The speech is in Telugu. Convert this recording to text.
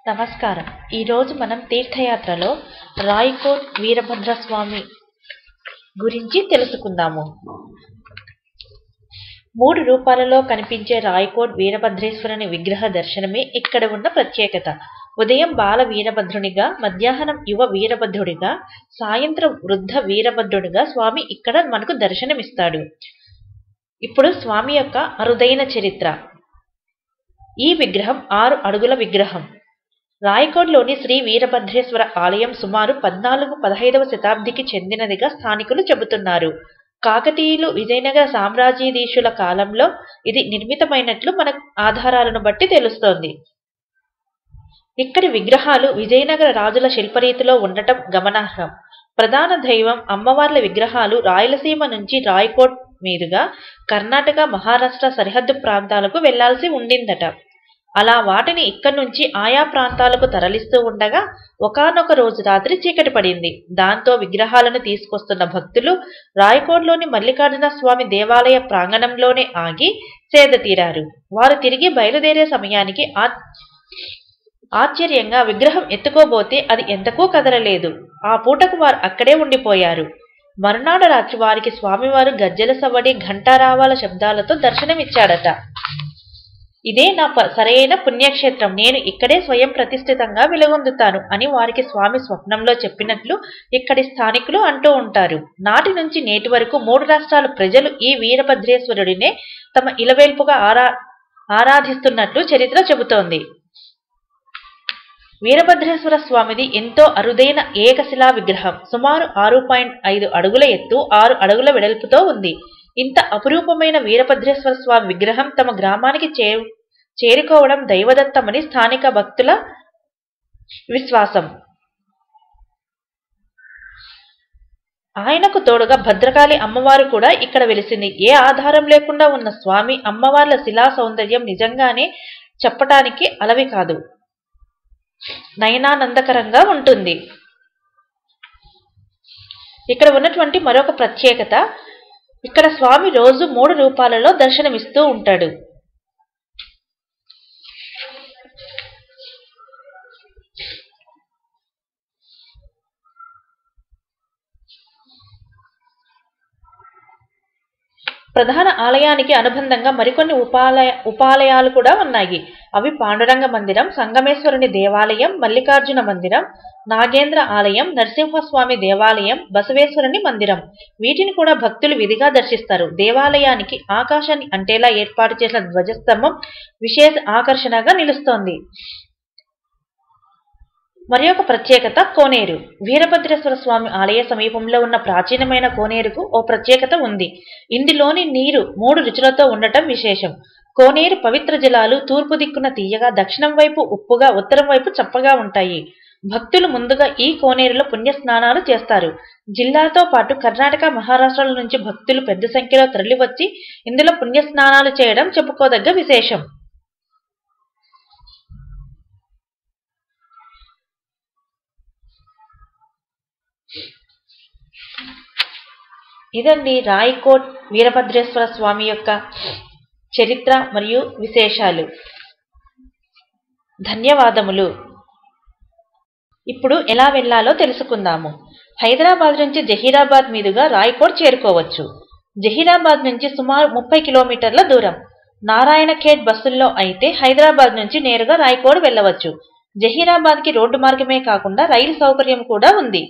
నమస్కారం. ఈరోజు మనం తీర్థయాత్రలో రాయకోట్ వీరభద్రస్వామి గురించి తెలుసుకుందాము. 3 రూపాలలో కనిపించే రాయకోట్ వీరభద్రేశ్వరుని విగ్రహ దర్శనమే ఇక్కడ ఉన్న ప్రత్యేకత. ఉదయం బాల వీరభద్రునిగా, మధ్యాహ్నం యువ వీరభద్రుడిగా, సాయంత్రం వృద్ధ వీరభద్రుడిగా స్వామి ఇక్కడ మనకు దర్శనమిస్తాడు. ఇప్పుడు స్వామి యొక్క అరుదైన చరిత్ర. ఈ విగ్రహం 6 అడుగుల విగ్రహం. రాయకోట్లోని శ్రీ వీరభద్రేశ్వర ఆలయం సుమారు 14-15వ శతాబ్దికి చెందినదిగా స్థానికులు చెబుతున్నారు. కాకతీయులు విజయనగర సామ్రాజ్యాధీశుల కాలంలో ఇది నిర్మితమైనట్లు మన ఆధారాలను బట్టి తెలుస్తోంది. ఇక్కడి విగ్రహాలు విజయనగర రాజుల శిల్పరీతిలో ఉండటం గమనార్హం. ప్రధాన దైవం అమ్మవార్ల విగ్రహాలు రాయలసీమ నుంచి రాయకోట్ మీదుగా కర్ణాటక, మహారాష్ట్ర సరిహద్దు ప్రాంతాలకు వెళ్లాల్సి ఉండిందట. అలా వాటిని ఇక్కడి నుంచి ఆయా ప్రాంతాలకు తరలిస్తూ ఉండగా ఒకానొక రోజు రాత్రి చీకటి పడింది. దాంతో విగ్రహాలను తీసుకొస్తున్న భక్తులు రాయకోట్లోని మల్లికార్జున స్వామి దేవాలయ ప్రాంగణంలోనే ఆగి సేద తీరారు. వారు తిరిగి బయలుదేరే సమయానికి ఆశ్చర్యంగా విగ్రహం ఎత్తుకోబోతే అది ఎంతకూ కదలలేదు. ఆ పూటకు వారు అక్కడే ఉండిపోయారు. మరునాడు రాత్రి వారికి స్వామివారు గజ్జెల సవడి, ఘంటారావాల శబ్దాలతో దర్శనమిచ్చాడట. ఇదే నా సరైన పుణ్యక్షేత్రం, నేను ఇక్కడే స్వయం ప్రతిష్ఠితంగా వెలుగొందుతాను అని వారికి స్వామి స్వప్నంలో చెప్పినట్లు ఇక్కడి స్థానికులు అంటూ ఉంటారు. నాటి నుంచి నేటి వరకు 3 రాష్ట్రాల ప్రజలు ఈ వీరభద్రేశ్వరుడినే తమ ఇలవేల్పుగా ఆరాధిస్తున్నట్లు చరిత్ర చెబుతోంది. వీరభద్రేశ్వర స్వామిది ఎంతో అరుదైన ఏకశిలా విగ్రహం. సుమారు 6.5 అడుగుల ఎత్తు, 6 అడుగుల వెడల్పుతో ఉంది. ఇంత అపురూపమైన వీరభద్రేశ్వర స్వామి విగ్రహం తమ గ్రామానికి చేరుకోవడం దైవదత్తమని స్థానిక భక్తుల విశ్వాసం. ఆయనకు తోడుగా భద్రకాళి అమ్మవారు కూడా ఇక్కడ వెలిసింది. ఏ ఆధారం లేకుండా ఉన్న స్వామి అమ్మవార్ల శిలా సౌందర్యం నిజంగానే చెప్పటానికి అలవి కాదు, నయనానందకరంగా ఉంటుంది. ఇక్కడ ఉన్నటువంటి మరొక ప్రత్యేకత, ఇక్కడ స్వామి రోజు 3 రూపాలలో దర్శనమిస్తూ ఉంటాడు. ప్రధాన ఆలయానికి అనుబంధంగా మరికొన్ని ఉపాలయాలు కూడా ఉన్నాయి. అవి పాండురంగ మందిరం, సంగమేశ్వరుని దేవాలయం, మల్లికార్జున మందిరం, నాగేంద్ర ఆలయం, నరసింహస్వామి దేవాలయం, బసవేశ్వరుని మందిరం. వీటిని కూడా భక్తులు విధిగా దర్శిస్తారు. దేవాలయానికి ఆకాశాన్ని అంటేలా ఏర్పాటు చేసిన ధ్వజస్తంభం విశేష ఆకర్షణగా నిలుస్తోంది. మరి ఒక ప్రత్యేకత కోనేరు. వీరభద్రేశ్వర స్వామి ఆలయ సమీపంలో ఉన్న ప్రాచీనమైన కోనేరుకు ఓ ప్రత్యేకత ఉంది. ఇందులోని నీరు 3 రుచులతో ఉండటం విశేషం. కోనేరు పవిత్ర జలాలు తూర్పు దిక్కున తీయగా, దక్షిణం వైపు ఉప్పుగా, ఉత్తరం వైపు చప్పగా ఉంటాయి. భక్తులు ముందుగా ఈ కోనేరులో పుణ్యస్నానాలు చేస్తారు. జిల్లాతో పాటు కర్ణాటక, మహారాష్ట్రల నుంచి భక్తులు పెద్ద సంఖ్యలో తరలివచ్చి ఇందులో పుణ్యస్నానాలు చేయడం చెప్పుకోదగ్గ విశేషం. ఇదండి రాయకోట్ వీరభద్రేశ్వర స్వామి యొక్క చరిత్ర మరియు విశేషాలు. ధన్యవాదములు. ఇప్పుడు ఎలా వెళ్లాలో తెలుసుకుందాము. హైదరాబాద్ నుంచి జహీరాబాద్ మీదుగా రాయకోట్ చేరుకోవచ్చు. జహీరాబాద్ నుంచి సుమారు 30 కిలోమీటర్ల దూరం. నారాయణఖేడ్ బస్సుల్లో అయితే హైదరాబాద్ నుంచి నేరుగా రాయకోట్ వెళ్ళవచ్చు. జహీరాబాద్కి రోడ్డు మార్గమే కాకుండా రైలు సౌకర్యం కూడా ఉంది.